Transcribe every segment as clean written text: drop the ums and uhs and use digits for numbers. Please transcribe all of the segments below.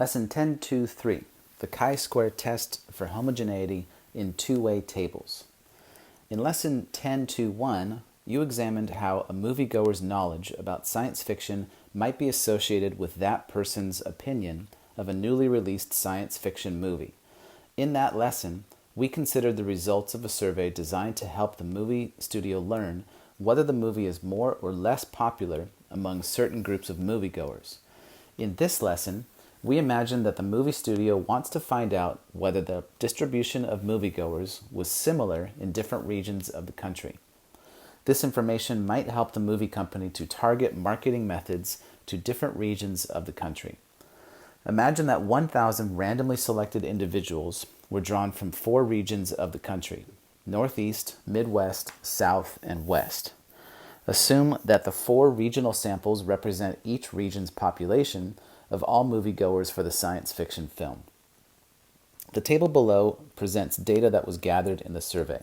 Lesson 10.2.3, the chi-square test for homogeneity in two-way tables. In Lesson 10.2.1, you examined how a moviegoer's knowledge about science fiction might be associated with that person's opinion of a newly released science fiction movie. In that lesson, we considered the results of a survey designed to help the movie studio learn whether the movie is more or less popular among certain groups of moviegoers. In this lesson, we imagine that the movie studio wants to find out whether the distribution of moviegoers was similar in different regions of the country. This information might help the movie company to target marketing methods to different regions of the country. Imagine that 1,000 randomly selected individuals were drawn from 4 regions of the country: Northeast, Midwest, South, and West. Assume that the 4 regional samples represent each region's population of all moviegoers for the science fiction film. The table below presents data that was gathered in the survey.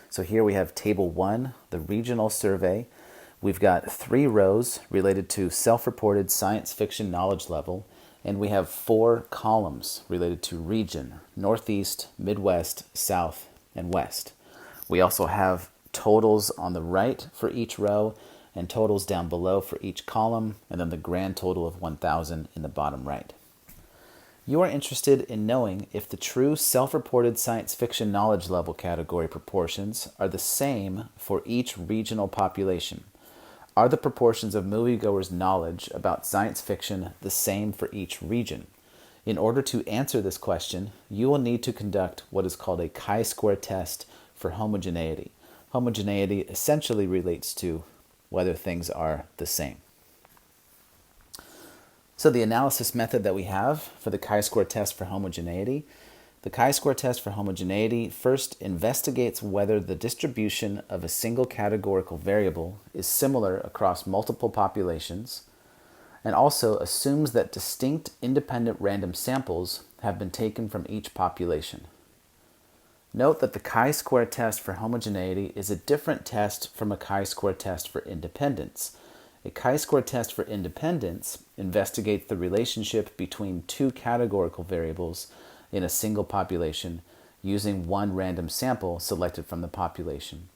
So here we have Table 1, the regional survey. We've got 3 rows related to self-reported science fiction knowledge level, and we have 4 columns related to region: Northeast, Midwest, South, and West. We also have totals on the right for each row and totals down below for each column, and then the grand total of 1,000 in the bottom right. You are interested in knowing if the true self-reported science fiction knowledge level category proportions are the same for each regional population. Are the proportions of moviegoers' knowledge about science fiction the same for each region? In order to answer this question, you will need to conduct what is called a chi-square test for homogeneity. Homogeneity essentially relates to whether things are the same. So the analysis method that we have for the chi-square test for homogeneity, the chi-square test for homogeneity first investigates whether the distribution of a single categorical variable is similar across multiple populations, and also assumes that distinct independent random samples have been taken from each population. Note that the chi-square test for homogeneity is a different test from a chi-square test for independence. A chi-square test for independence investigates the relationship between 2 categorical variables in a single population using 1 random sample selected from the population.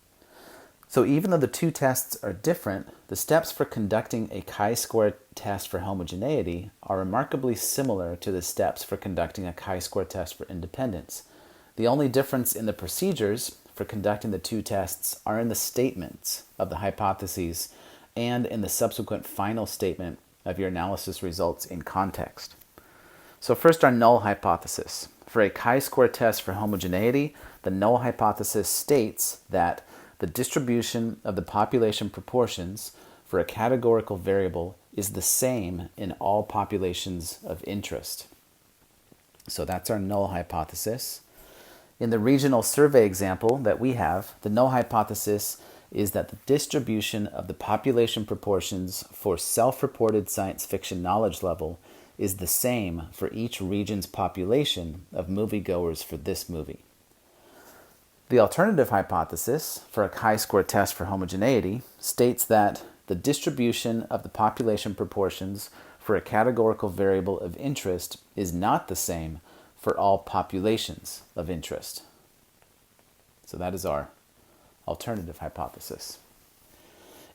So even though the 2 tests are different, the steps for conducting a chi-square test for homogeneity are remarkably similar to the steps for conducting a chi-square test for independence. The only difference in the procedures for conducting the 2 tests are in the statements of the hypotheses and in the subsequent final statement of your analysis results in context. So first, our null hypothesis. For a chi-square test for homogeneity, the null hypothesis states that the distribution of the population proportions for a categorical variable is the same in all populations of interest. So that's our null hypothesis. In the regional survey example that we have, the null hypothesis is that the distribution of the population proportions for self-reported science fiction knowledge level is the same for each region's population of moviegoers for this movie. The alternative hypothesis for a chi-square test for homogeneity states that the distribution of the population proportions for a categorical variable of interest is not the same for all populations of interest. So that is our alternative hypothesis.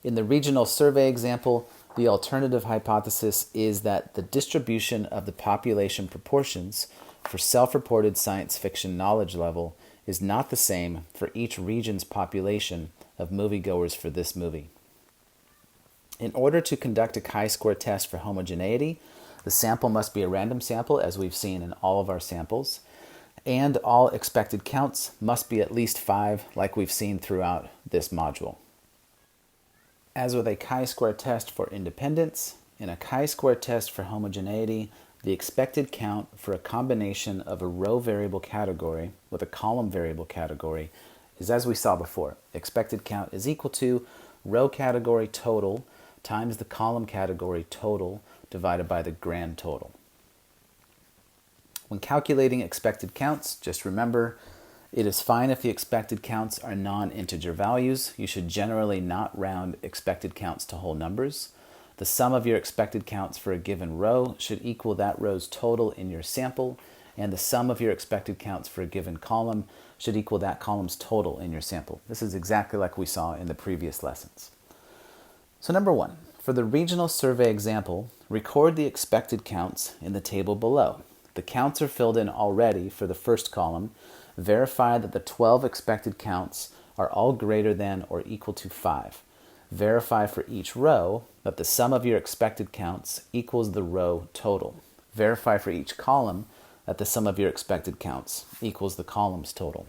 In the regional survey example, the alternative hypothesis is that the distribution of the population proportions for self-reported science fiction knowledge level is not the same for each region's population of moviegoers for this movie. In order to conduct a chi-square test for homogeneity, the sample must be a random sample, as we've seen in all of our samples, and all expected counts must be at least 5, like we've seen throughout this module. As with a chi-square test for independence, in a chi-square test for homogeneity, the expected count for a combination of a row variable category with a column variable category is as we saw before. Expected count is equal to row category total times the column category total divided by the grand total. When calculating expected counts, just remember it is fine if the expected counts are non-integer values. You should generally not round expected counts to whole numbers. The sum of your expected counts for a given row should equal that row's total in your sample, and the sum of your expected counts for a given column should equal that column's total in your sample. This is exactly like we saw in the previous lessons. So number 1, for the regional survey example, record the expected counts in the table below. The counts are filled in already for the first column. Verify that the 12 expected counts are all greater than or equal to 5. Verify for each row that the sum of your expected counts equals the row total. Verify for each column that the sum of your expected counts equals the column's total.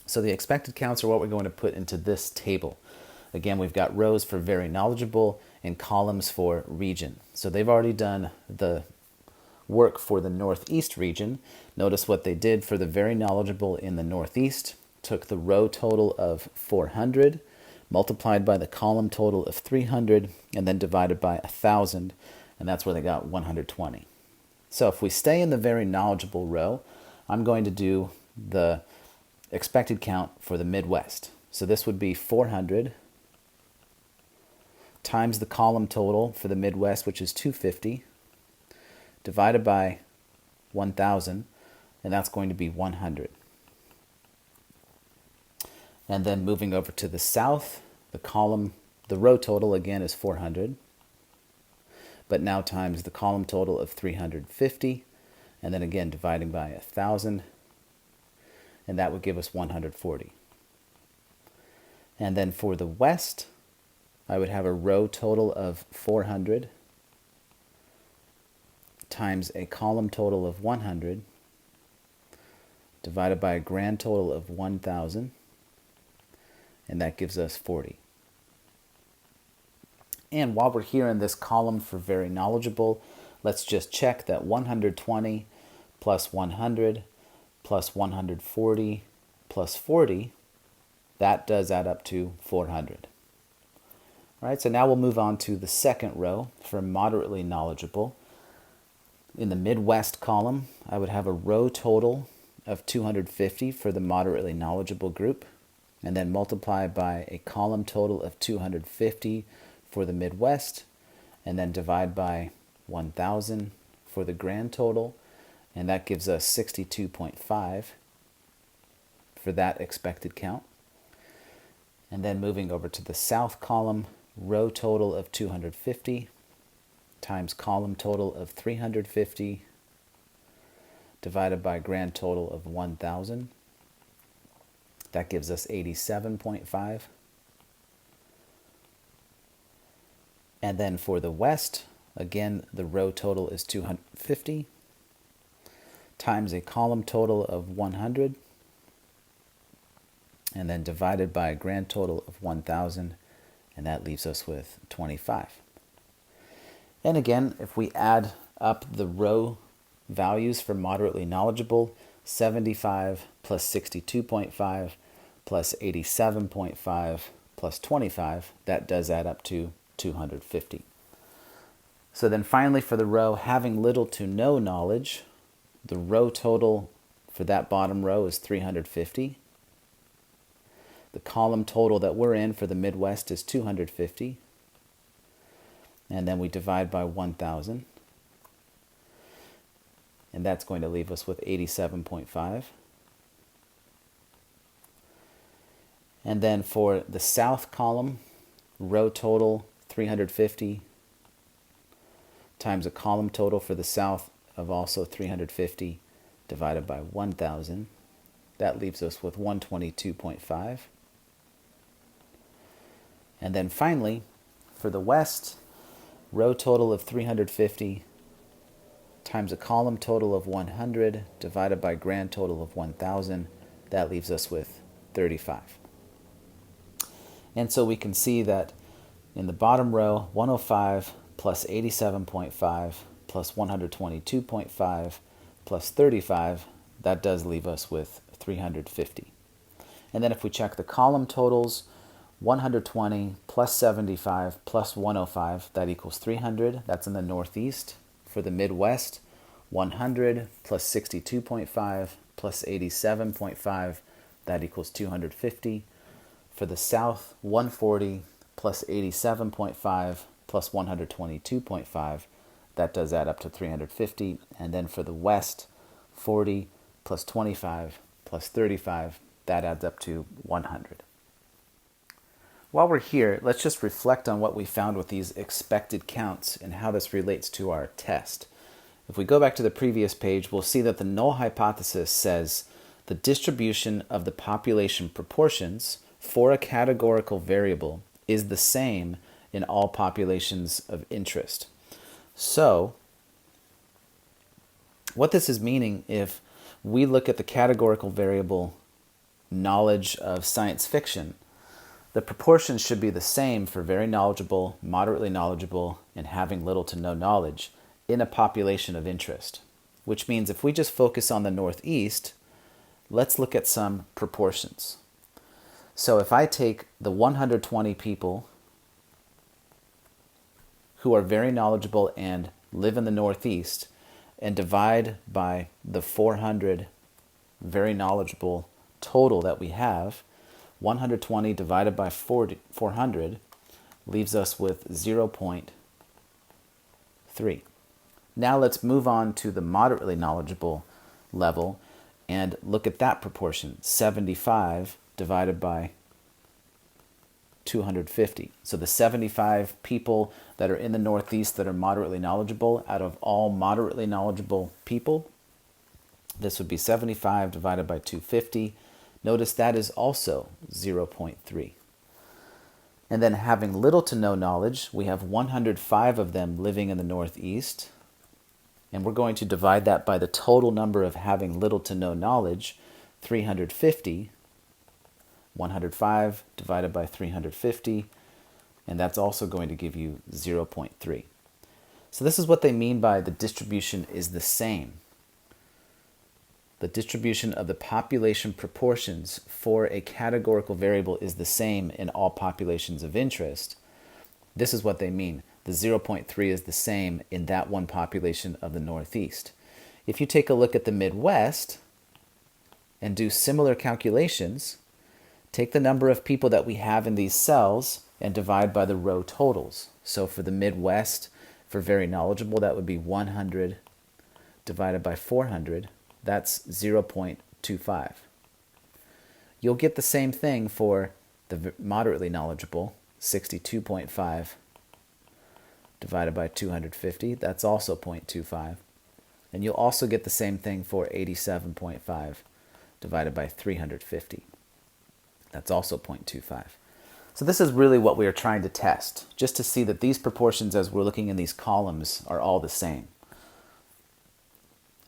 So the expected counts are what we're going to put into this table. Again, we've got rows for very knowledgeable and columns for region. So they've already done the work for the Northeast region. Notice what they did for the very knowledgeable in the Northeast. Took the row total of 400, multiplied by the column total of 300, and then divided by 1,000, and that's where they got 120. So if we stay in the very knowledgeable row, I'm going to do the expected count for the Midwest. So this would be 400 times the column total for the Midwest, which is 250, divided by 1,000, and that's going to be 100. And then moving over to the South, the row total again is 400, but now times the column total of 350, and then again dividing by 1,000, and that would give us 140. And then for the West, I would have a row total of 400 times a column total of 100 divided by a grand total of 1,000, and that gives us 40. And while we're here in this column for very knowledgeable, let's just check that 120 plus 100 plus 140 plus 40, that does add up to 400. All right, so now we'll move on to the second row for moderately knowledgeable. In the Midwest column, I would have a row total of 250 for the moderately knowledgeable group, and then multiply by a column total of 250 for the Midwest, and then divide by 1,000 for the grand total, and that gives us 62.5 for that expected count. And then moving over to the South column, row total of 250 times column total of 350 divided by grand total of 1,000. That gives us 87.5. And then for the West, again, the row total is 250 times a column total of 100, and then divided by a grand total of 1,000, and that leaves us with 25. And again, if we add up the row values for moderately knowledgeable, 75 plus 62.5 plus 87.5 plus 25, that does add up to 250. So then finally for the row having little to no knowledge, the row total for that bottom row is 350. The column total that we're in for the Midwest is 250. And then we divide by 1,000. And that's going to leave us with 87.5. And then for the South column, row total 350 times a column total for the South of also 350 divided by 1,000. That leaves us with 122.5. And then finally, for the West, row total of 350 times a column total of 100 divided by grand total of 1,000. That leaves us with 35. And so we can see that in the bottom row, 105 plus 87.5 plus 122.5 plus 35, that does leave us with 350. And then if we check the column totals, 120 plus 75 plus 105, that equals 300. That's in the Northeast. For the Midwest, 100 plus 62.5 plus 87.5, that equals 250. For the South, 140 plus 87.5 plus 122.5, that does add up to 350. And then for the west, 40 plus 25 plus 35, that adds up to 100. While we're here, let's just reflect on what we found with these expected counts and how this relates to our test. If we go back to the previous page, we'll see that the null hypothesis says the distribution of the population proportions for a categorical variable is the same in all populations of interest. So, what this is meaning, if we look at the categorical variable knowledge of science fiction, the proportions should be the same for very knowledgeable, moderately knowledgeable, and having little to no knowledge in a population of interest. Which means if we just focus on the Northeast, let's look at some proportions. So if I take the 120 people who are very knowledgeable and live in the Northeast and divide by the 400 very knowledgeable total that we have, 120 divided by 400 leaves us with 0.3. Now let's move on to the moderately knowledgeable level and look at that proportion, 75 divided by 250. So the 75 people that are in the Northeast that are moderately knowledgeable, out of all moderately knowledgeable people, this would be 75 divided by 250. Notice that is also 0.3. And then having little to no knowledge, we have 105 of them living in the Northeast. And we're going to divide that by the total number of having little to no knowledge, 350. 105 divided by 350, and that's also going to give you 0.3. So this is what they mean by the distribution is the same. The distribution of the population proportions for a categorical variable is the same in all populations of interest. This is what they mean. The 0.3 is the same in that one population of the Northeast. If you take a look at the Midwest and do similar calculations, take the number of people that we have in these cells and divide by the row totals. So for the Midwest, for very knowledgeable, that would be 100 divided by 400. That's 0.25. You'll get the same thing for the moderately knowledgeable, 62.5 divided by 250. That's also 0.25. And you'll also get the same thing for 87.5 divided by 350. That's also 0.25. So this is really what we are trying to test, just to see that these proportions as we're looking in these columns are all the same.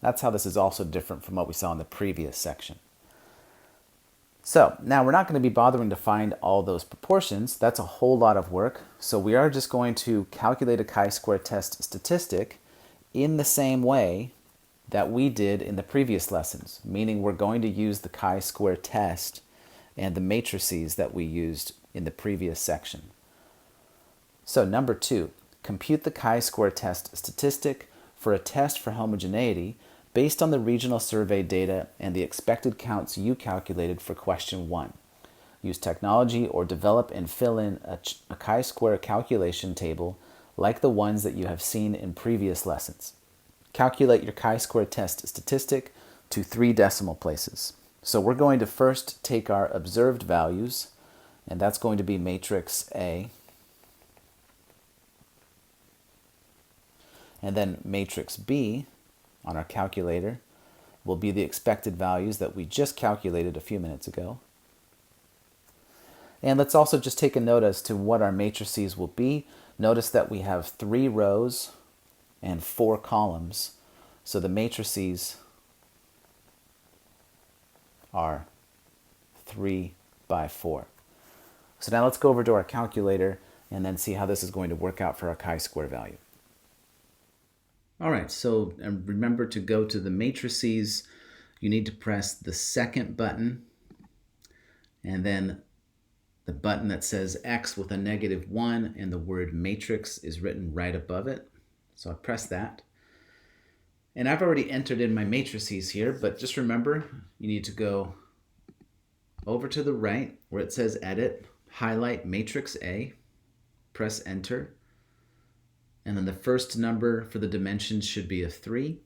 That's how this is also different from what we saw in the previous section. So now we're not going to be bothering to find all those proportions. That's a whole lot of work. So we are just going to calculate a chi-square test statistic in the same way that we did in the previous lessons, meaning we're going to use the chi-square test and the matrices that we used in the previous section. So number 2, compute the chi-square test statistic for a test for homogeneity based on the regional survey data and the expected counts you calculated for question 1. Use technology or develop and fill in a chi-square calculation table like the ones that you have seen in previous lessons. Calculate your chi-square test statistic to 3 decimal places. So we're going to first take our observed values, and that's going to be matrix A, and then matrix B on our calculator will be the expected values that we just calculated a few minutes ago. And let's also just take a note as to what our matrices will be. Notice that we have 3 rows and 4 columns. So the matrices are 3 by 4. So now let's go over to our calculator and then see how this is going to work out for our chi-square value. All right, so remember to go to the matrices. You need to press the second button and then the button that says X with a -1 and the word matrix is written right above it. So I press that. And I've already entered in my matrices here, but just remember, you need to go over to the right where it says Edit, highlight Matrix A, press Enter, And then the first number for the dimensions should be a 3.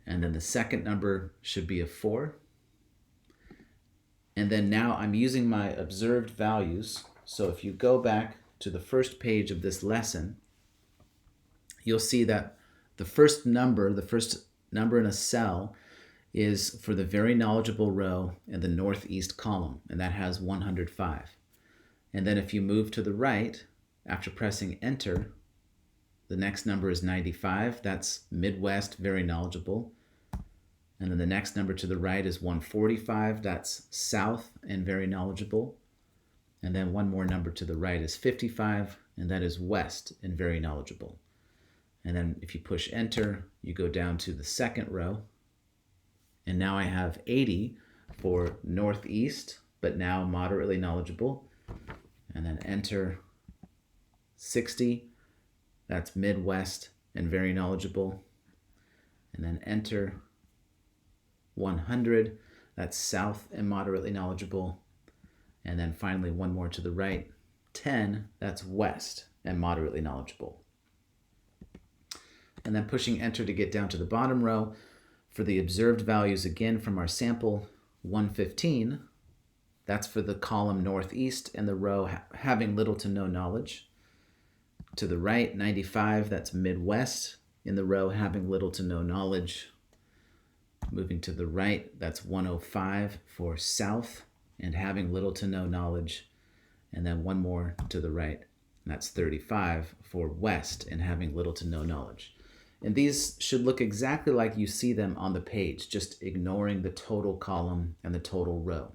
And then the second number should be a 4. And then now I'm using my observed values. So if you go back to the first page of this lesson, you'll see that the first number in a cell is for the very knowledgeable row in the northeast column, and that has 105. And then if you move to the right, after pressing enter, the next number is 95. That's Midwest, very knowledgeable. And then the next number to the right is 145. That's South and very knowledgeable. And then one more number to the right is 55, and that is West and very knowledgeable. And then if you push enter, you go down to the second row. And now I have 80 for Northeast, but now moderately knowledgeable. And then enter 60. That's Midwest and very knowledgeable. And then enter 100. That's South and moderately knowledgeable. And then finally one more to the right, 10. That's West and moderately knowledgeable. And then pushing enter to get down to the bottom row. For the observed values again from our sample, 115. That's for the column northeast and the row having little to no knowledge. To the right, 95, that's Midwest in the row having little to no knowledge. Moving to the right, that's 105 for South and having little to no knowledge. And then one more to the right, and that's 35 for West and having little to no knowledge. And these should look exactly like you see them on the page, just ignoring the total column and the total row.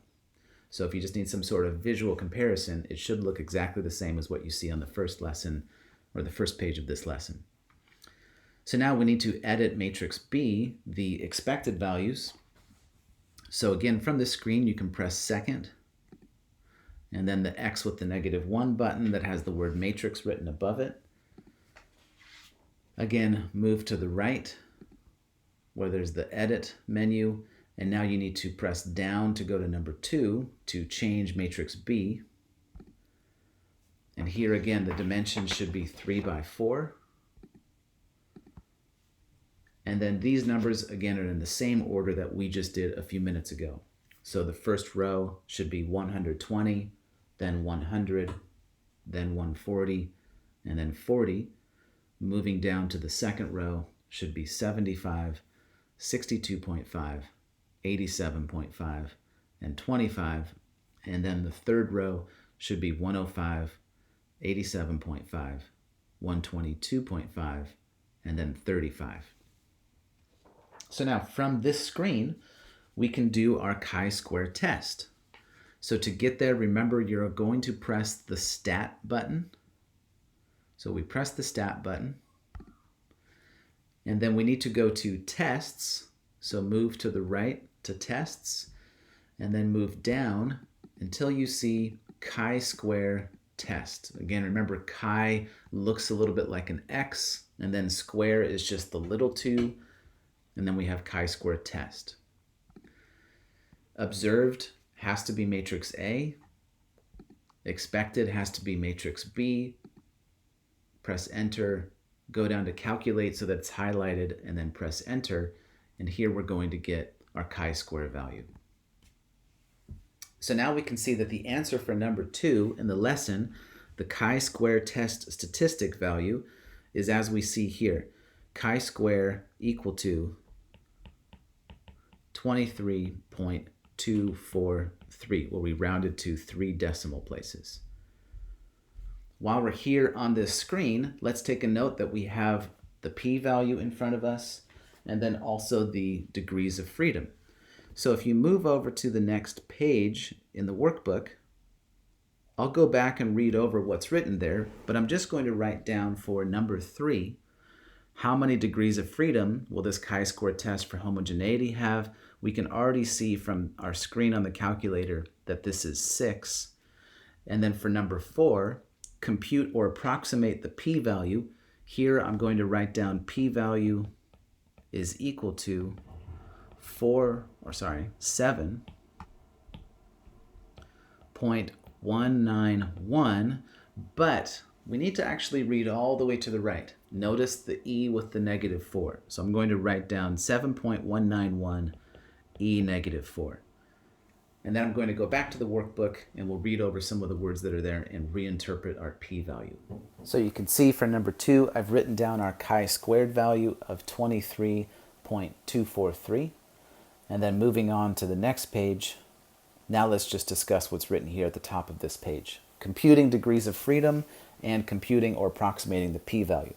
So if you just need some sort of visual comparison, it should look exactly the same as what you see on the first lesson or the first page of this lesson. So now we need to edit matrix B, the expected values. So again, from the screen, you can press second, and then the X with the -1 button that has the word matrix written above it. Again, move to the right where there's the edit menu, and now you need to press down to go to number 2 to change matrix B. And here again, the dimensions should be 3 by 4. And then these numbers again are in the same order that we just did a few minutes ago. So the first row should be 120, then 100, then 140, and then 40. Moving down to the second row should be 75, 62.5, 87.5, and 25. And then the third row should be 105, 87.5, 122.5, and then 35. So now from this screen, we can do our chi-square test. So to get there, remember you're going to press the stat button. So we press the stat button, and then we need to go to tests. So move to the right to tests, and then move down until you see chi-square test. Again, remember chi looks a little bit like an X, and then square is just the little 2, and then we have chi-square test. Observed has to be matrix A. Expected has to be matrix B. Press enter, go down to calculate so that it's highlighted, and then press enter. And here we're going to get our chi-square value. So now we can see that the answer for number 2 in the lesson, the chi-square test statistic value, is as we see here, chi-square equal to 23.243, where we rounded to 3 decimal places. While we're here on this screen, let's take a note that we have the p-value in front of us and then also the degrees of freedom. So if you move over to the next page in the workbook, I'll go back and read over what's written there, but I'm just going to write down for number 3, how many degrees of freedom will this chi-square test for homogeneity have? We can already see from our screen on the calculator that this is 6. And then for number 4, compute or approximate the p-value. Here I'm going to write down p-value is equal to 7.191, but we need to actually read all the way to the right. Notice the e with the negative 4. So I'm going to write down 7.191 e negative 4. And then I'm going to go back to the workbook and we'll read over some of the words that are there and reinterpret our p-value. So you can see for number 2, I've written down our chi-squared value of 23.243. And then moving on to the next page, now let's just discuss what's written here at the top of this page. Computing degrees of freedom and computing or approximating the p-value.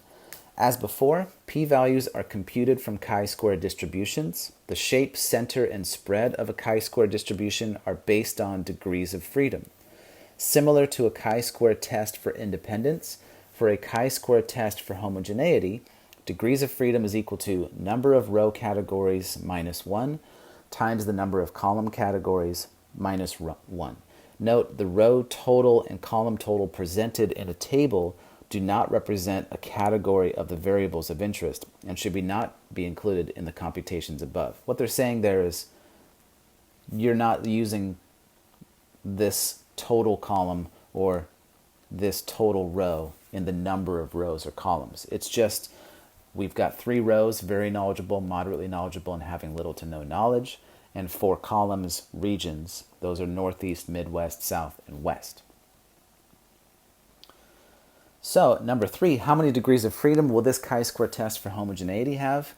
As before, p-values are computed from chi-square distributions. The shape, center, and spread of a chi-square distribution are based on degrees of freedom. Similar to a chi-square test for independence, for a chi-square test for homogeneity, degrees of freedom is equal to number of row categories minus 1 times the number of column categories minus 1. Note the row total and column total presented in a table do not represent a category of the variables of interest and should not be included in the computations above. What they're saying there is you're not using this total column or this total row in the number of rows or columns. It's just we've got 3 rows, very knowledgeable, moderately knowledgeable, and having little to no knowledge, and 4 columns, regions. Those are Northeast, Midwest, South, and West. So, number 3, how many degrees of freedom will this chi-square test for homogeneity have?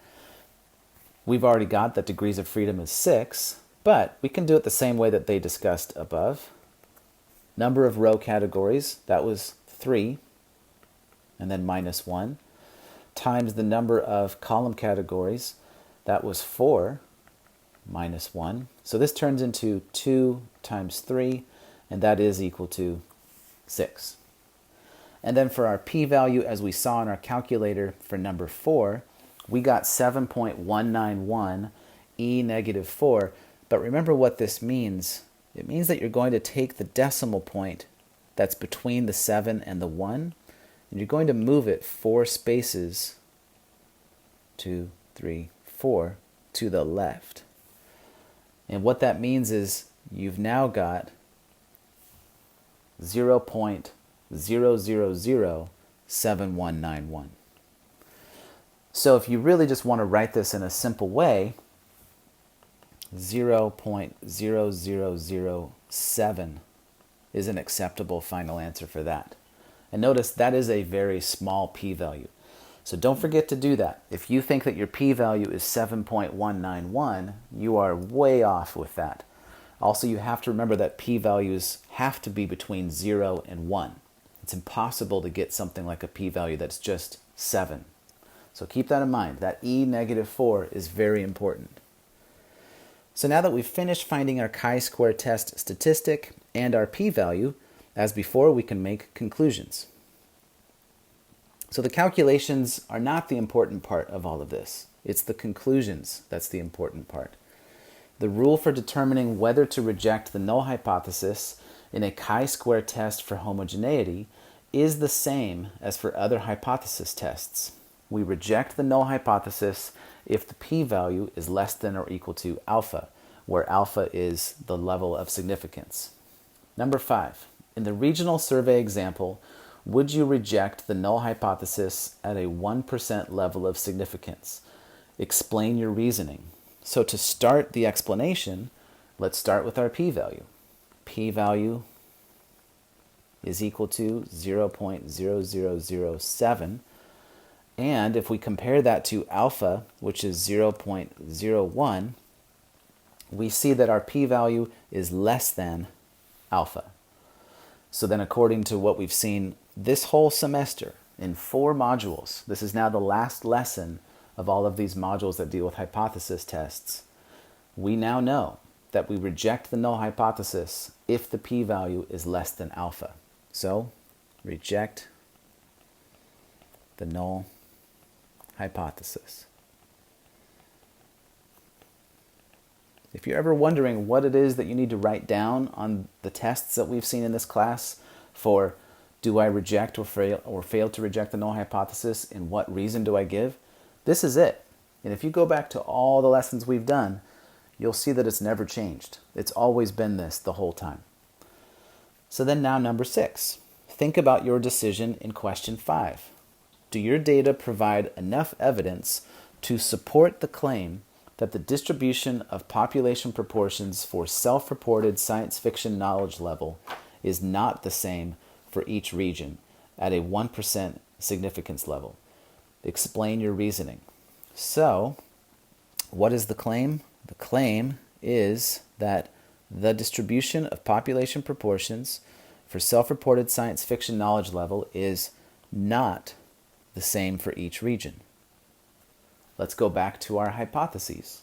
We've already got that degrees of freedom is 6, but we can do it the same way that they discussed above. Number of row categories, that was 3, and then minus 1, times the number of column categories, that was 4, minus 1. So this turns into 2 times 3, and that is equal to 6. And then for our p-value, as we saw in our calculator for number 4, we got 7.191 e negative 4. But remember what this means. It means that you're going to take the decimal point that's between the 7 and the 1, and you're going to move it 4 spaces, 2, 3, 4, to the left. And what that means is you've now got 0.0007191. So if you really just want to write this in a simple way, 0.0007 is an acceptable final answer for that. And notice that is a very small p-value. So don't forget to do that. If you think that your p-value is 7.191, you are way off with that. Also, you have to remember that p-values have to be between 0 and 1. It's impossible to get something like a p-value that's just 7. So keep that in mind. That e negative 4 is very important. So now that we've finished finding our chi-square test statistic and our p-value, as before, we can make conclusions. So the calculations are not the important part of all of this. It's the conclusions that's the important part. The rule for determining whether to reject the null hypothesis in a chi-square test for homogeneity is the same as for other hypothesis tests. We reject the null hypothesis if the p-value is less than or equal to alpha, where alpha is the level of significance. Number 5. In the regional survey example, would you reject the null hypothesis at a 1% level of significance? Explain your reasoning. So to start the explanation, let's start with our p-value. P-value is equal to 0.0007. And if we compare that to alpha, which is 0.01, we see that our p-value is less than alpha. So then according to what we've seen this whole semester in 4 modules, this is now the last lesson of all of these modules that deal with hypothesis tests, we now know that we reject the null hypothesis if the p-value is less than alpha. So reject the null hypothesis. If you're ever wondering what it is that you need to write down on the tests that we've seen in this class for do I reject or fail to reject the null hypothesis and what reason do I give, this is it. And if you go back to all the lessons we've done, you'll see that it's never changed. It's always been this the whole time. So then now number 6. Think about your decision in question 5. Do your data provide enough evidence to support the claim that the distribution of population proportions for self-reported science fiction knowledge level is not the same for each region at a 1% significance level? Explain your reasoning. So, what is the claim? The claim is that the distribution of population proportions for self-reported science fiction knowledge level is not the same for each region. Let's go back to our hypotheses.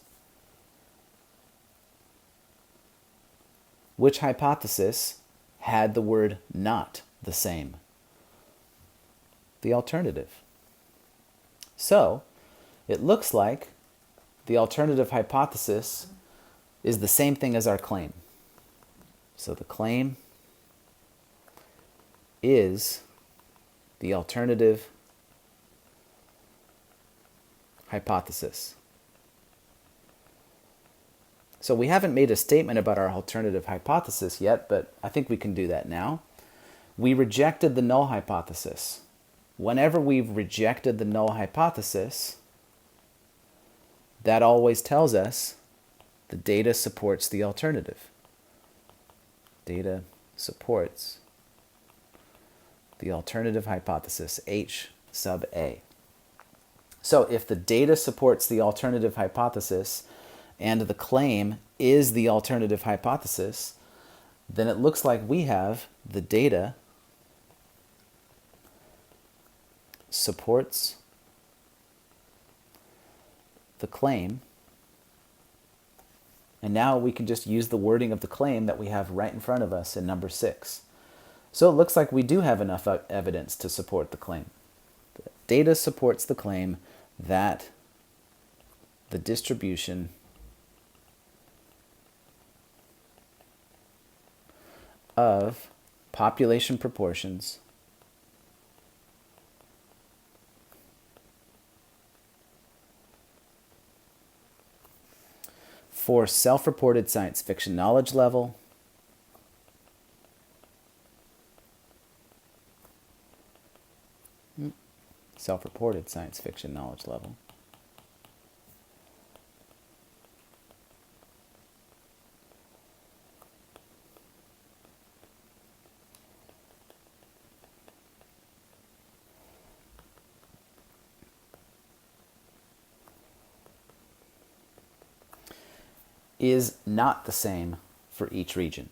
Which hypothesis had the word not the same? The alternative. So, it looks like the alternative hypothesis is the same thing as our claim. So the claim is the alternative hypothesis. So we haven't made a statement about our alternative hypothesis yet, but I think we can do that now. We rejected the null hypothesis. Whenever we've rejected the null hypothesis, that always tells us the data supports the alternative. Data supports the alternative hypothesis, H sub A. So if the data supports the alternative hypothesis and the claim is the alternative hypothesis, then it looks like we have the data supports the claim. And now we can just use the wording of the claim that we have right in front of us in number 6. So it looks like we do have enough evidence to support the claim. The data supports the claim that the distribution of population proportions for self-reported science fiction knowledge level self-reported science fiction knowledge level is not the same for each region.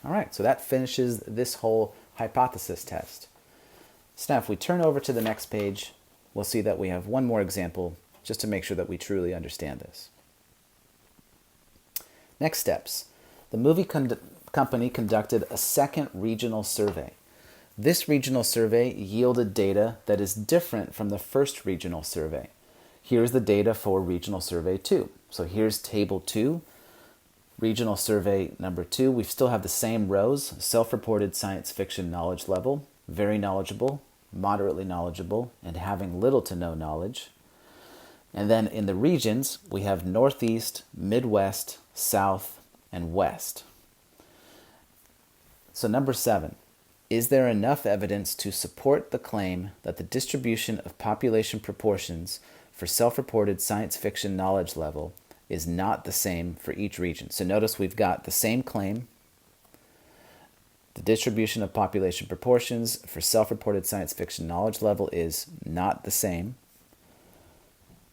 All right, so that finishes this whole hypothesis test. So now if we turn over to the next page, we'll see that we have one more example just to make sure that we truly understand this. Next steps. The movie company conducted a second regional survey. This regional survey yielded data that is different from the first regional survey. Here's the data for regional survey 2. So here's table 2, regional survey number 2. We still have the same rows: self-reported science fiction knowledge level, very knowledgeable, moderately knowledgeable, and having little to no knowledge. And then in the regions, we have Northeast, Midwest, South, and West. So number 7, is there enough evidence to support the claim that the distribution of population proportions for self-reported science fiction knowledge level is not the same for each region? So notice we've got the same claim. The distribution of population proportions for self-reported science fiction knowledge level is not the same.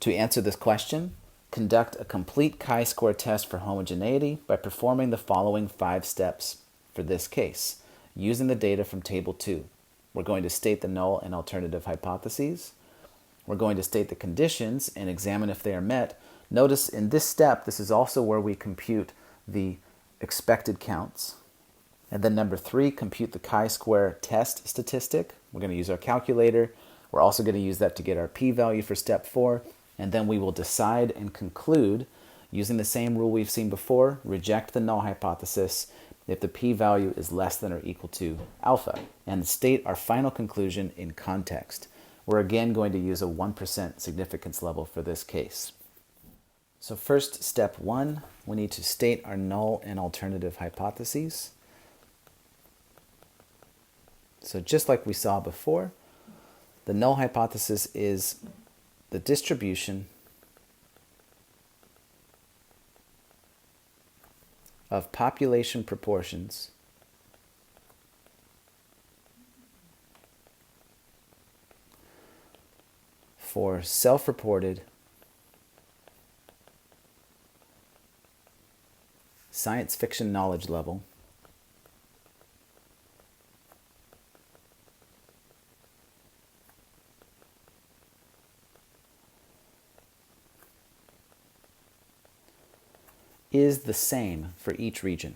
To answer this question, conduct a complete chi-square test for homogeneity by performing the following 5 steps for this case, using the data from table 2. We're going to state the null and alternative hypotheses. We're going to state the conditions and examine if they are met. Notice in this step, this is also where we compute the expected counts. And then number 3, compute the chi-square test statistic. We're going to use our calculator. We're also going to use that to get our p-value for step 4. And then we will decide and conclude, using the same rule we've seen before, reject the null hypothesis if the p-value is less than or equal to alpha, and state our final conclusion in context. we're again going to use a 1% significance level for this case. So first, step 1, we need to state our null and alternative hypotheses. So just like we saw before, the null hypothesis is the distribution of population proportions for self-reported science fiction knowledge level is the same for each region.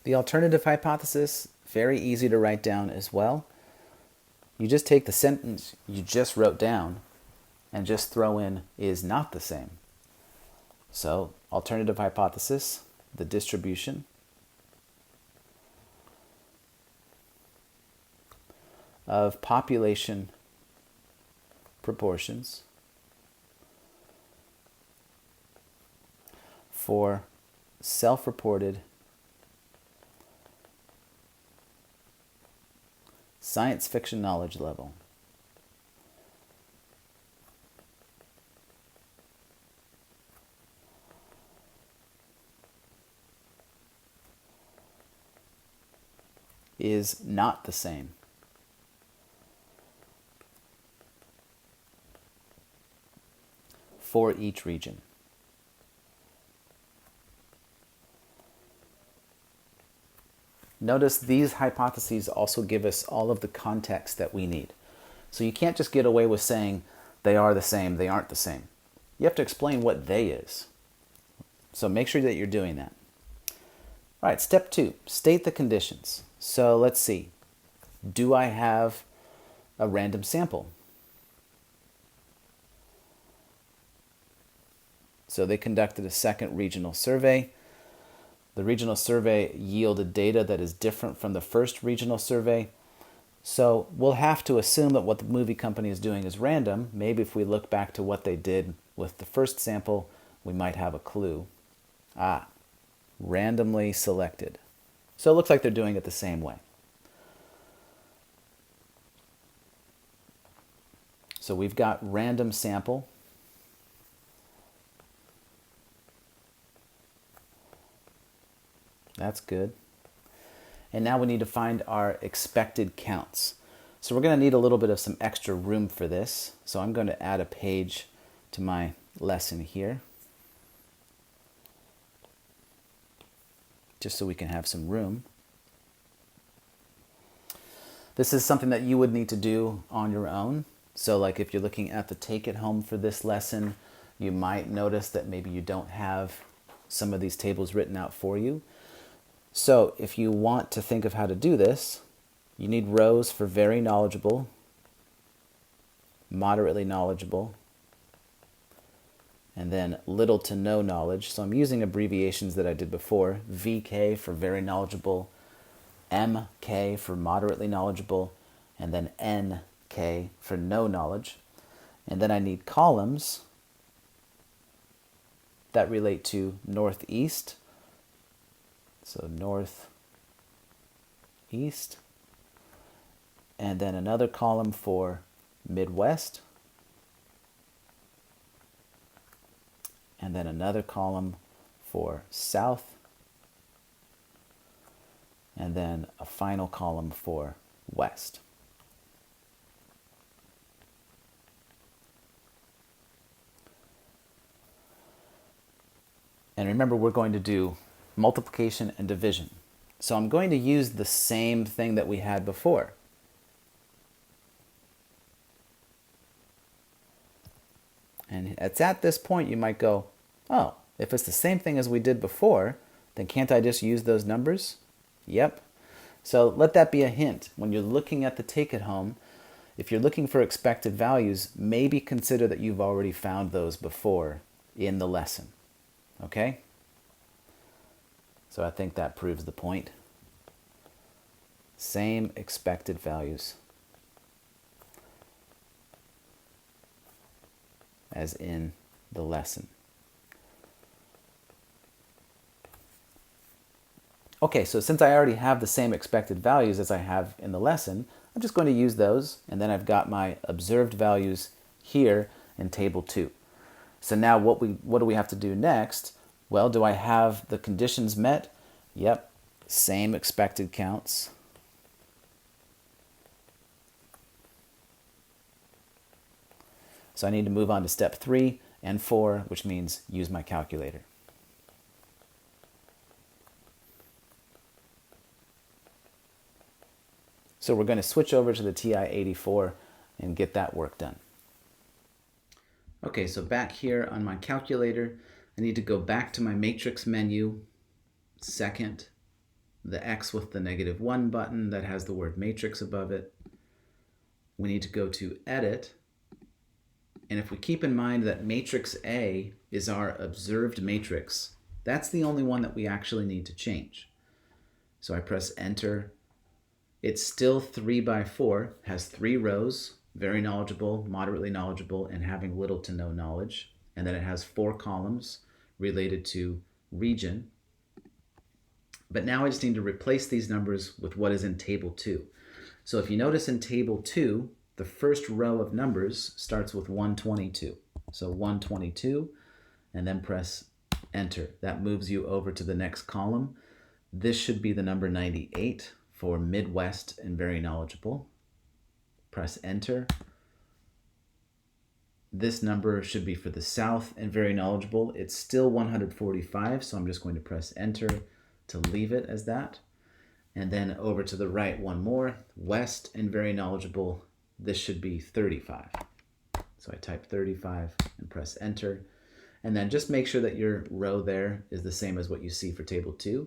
The alternative hypothesis, very easy to write down as well. You just take the sentence you just wrote down and just throw in is not the same. So, alternative hypothesis, the distribution of population proportions for self-reported science fiction knowledge level is not the same for each region. Notice these hypotheses also give us all of the context that we need. So you can't just get away with saying they are the same, they aren't the same. You have to explain what they is. So make sure that you're doing that. All right, step 2, state the conditions. So let's see. Do I have a random sample? So they conducted a second regional survey. The regional survey yielded data that is different from the first regional survey. So we'll have to assume that what the movie company is doing is random. Maybe if we look back to what they did with the first sample, we might have a clue. Randomly selected. So it looks like they're doing it the same way. So we've got random sample. That's good. And now we need to find our expected counts. So we're going to need a little bit of some extra room for this. So I'm going to add a page to my lesson here, just so we can have some room. This is something that you would need to do on your own. So like if you're looking at the take it home for this lesson, you might notice that maybe you don't have some of these tables written out for you. So if you want to think of how to do this, you need rows for very knowledgeable, moderately knowledgeable, and then little to no knowledge. So I'm using abbreviations that I did before. VK for very knowledgeable, MK for moderately knowledgeable, and then NK for no knowledge. And then I need columns that relate to northeast. So north, east, and then another column for Midwest, and then another column for South, and then a final column for West. And remember, we're going to do multiplication and division. So I'm going to use the same thing that we had before. And it's at this point you might go, oh, if it's the same thing as we did before, then can't I just use those numbers? Yep. So let that be a hint. When you're looking at the take it home, if you're looking for expected values, maybe consider that you've already found those before in the lesson. Okay? So I think that proves the point. Same expected values as in the lesson. Okay, so since I already have the same expected values as I have in the lesson, I'm just going to use those, and then I've got my observed values here in table 2. So now what do we have to do next? Well, do I have the conditions met? Yep, same expected counts. So I need to move on to step 3 and 4, which means use my calculator. So we're going to switch over to the TI-84 and get that work done. Okay, so back here on my calculator, I need to go back to my matrix menu, second, the X with the -1 button that has the word matrix above it. We need to go to edit, and if we keep in mind that matrix A is our observed matrix, that's the only one that we actually need to change. So I press enter. It's still 3 by 4, has 3 rows, very knowledgeable, moderately knowledgeable, and having little to no knowledge. And then it has 4 columns related to region. But now I just need to replace these numbers with what is in table 2. So if you notice in table 2, the first row of numbers starts with 122. So 122, and then press enter. That moves you over to the next column. This should be the number 98 for Midwest and very knowledgeable. Press enter. This number should be for the South and very knowledgeable. It's still 145, so I'm just going to press enter to leave it as that. And then over to the right, one more, West and very knowledgeable. This should be 35. So I type 35 and press enter. And then just make sure that your row there is the same as what you see for table 2.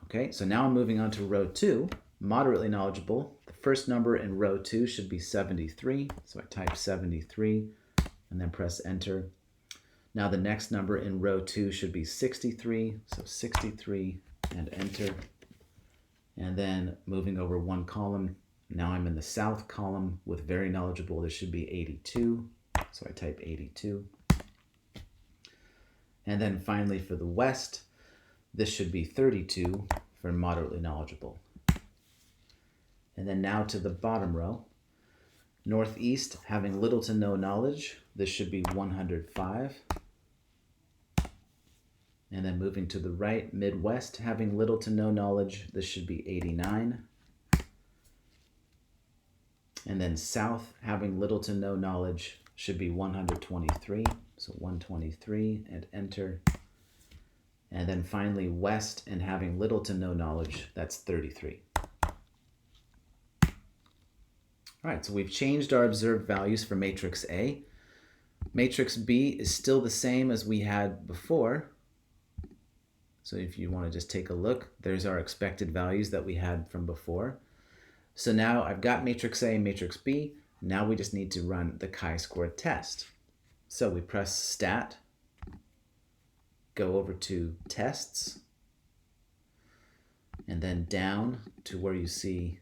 Okay, so now I'm moving on to row 2, moderately knowledgeable. The first number in row 2 should be 73. So I type 73 and then press enter. Now the next number in row 2 should be 63. So 63 and enter. And then moving over one column, now I'm in the South column with very knowledgeable. This should be 82. So I type 82. And then finally for the West, this should be 32 for moderately knowledgeable. And then now to the bottom row, Northeast having little to no knowledge, this should be 105. And then moving to the right, Midwest having little to no knowledge, this should be 89. And then South having little to no knowledge should be 123. So 123 and enter. And then finally West and having little to no knowledge, that's 33. All right, so we've changed our observed values for matrix A. Matrix B is still the same as we had before. So if you want to just take a look, there's our expected values that we had from before. So now I've got matrix A and matrix B. Now we just need to run the chi-squared test. So we press stat, go over to tests, and then down to where you see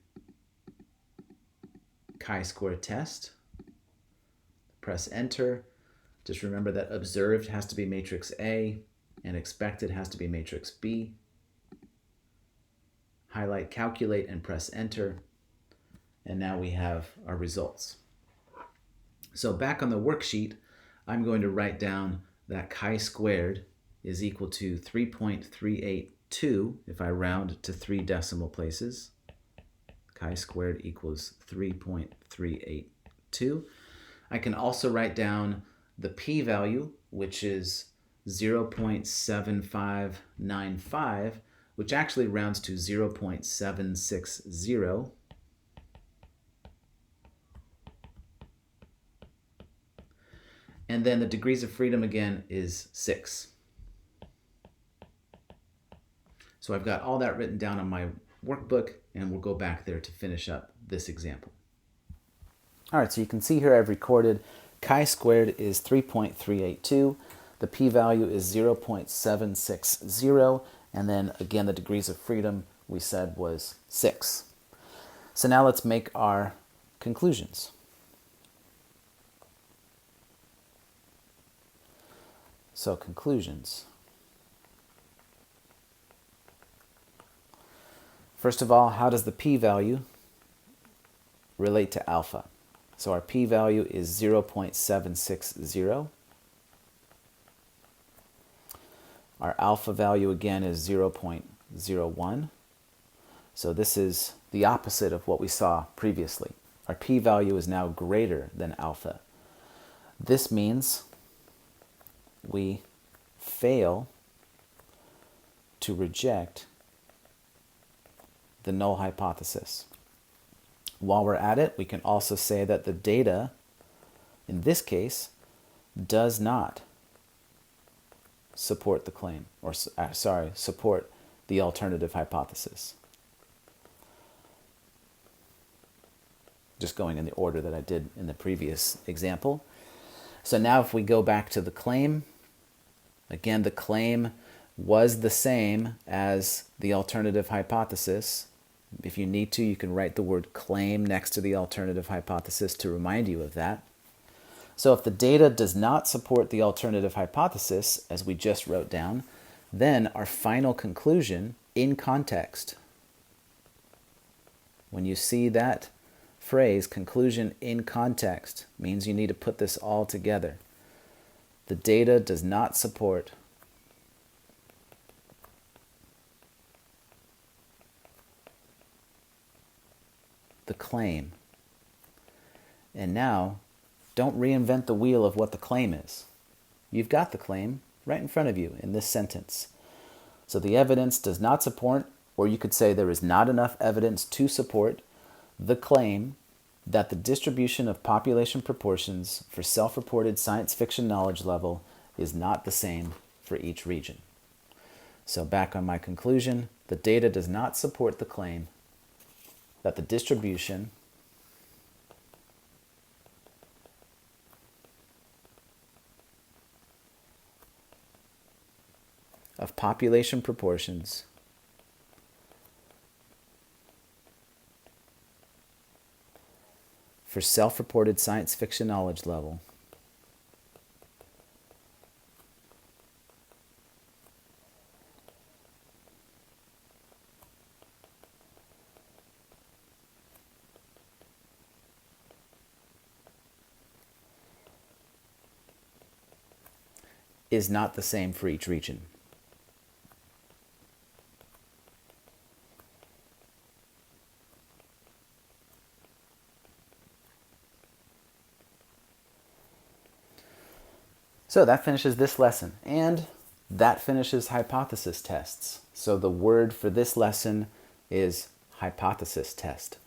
chi-squared test. Press enter. Just remember that observed has to be matrix A and expected has to be matrix B. Highlight calculate and press enter. And now we have our results. So back on the worksheet, I'm going to write down that chi-squared is equal to 3.382 if I round to 3 decimal places. Chi-squared equals 3.382. I can also write down the p-value, which is 0.7595, which actually rounds to 0.760. And then the degrees of freedom again is 6. So I've got all that written down on my workbook, and we'll go back there to finish up this example. All right, so you can see here I've recorded chi-squared is 3.382. The p-value is 0.760, and then again the degrees of freedom we said was 6. So now let's make our conclusions. So conclusions. First of all, how does the p-value relate to alpha? So our p-value is 0.760. Our alpha value again is 0.01. So this is the opposite of what we saw previously. Our p-value is now greater than alpha. This means we fail to reject the null hypothesis. While we're at it, we can also say that the data, in this case, does not support the claim, or support the alternative hypothesis. Just going in the order that I did in the previous example. So now if we go back to the claim, again, the claim was the same as the alternative hypothesis. If you need to, you can write the word claim next to the alternative hypothesis to remind you of that. So if the data does not support the alternative hypothesis, as we just wrote down, then our final conclusion in context. When you see that phrase, conclusion in context, means you need to put this all together. The data does not support the claim. And now, don't reinvent the wheel of what the claim is. You've got the claim right in front of you in this sentence. So the evidence does not support, or you could say there is not enough evidence to support the claim that the distribution of population proportions for self-reported science fiction knowledge level is not the same for each region. So back on my conclusion, the data does not support the claim that the distribution of population proportions for self-reported science fiction knowledge level is not the same for each region. So that finishes this lesson, and that finishes hypothesis tests. So the word for this lesson is hypothesis test.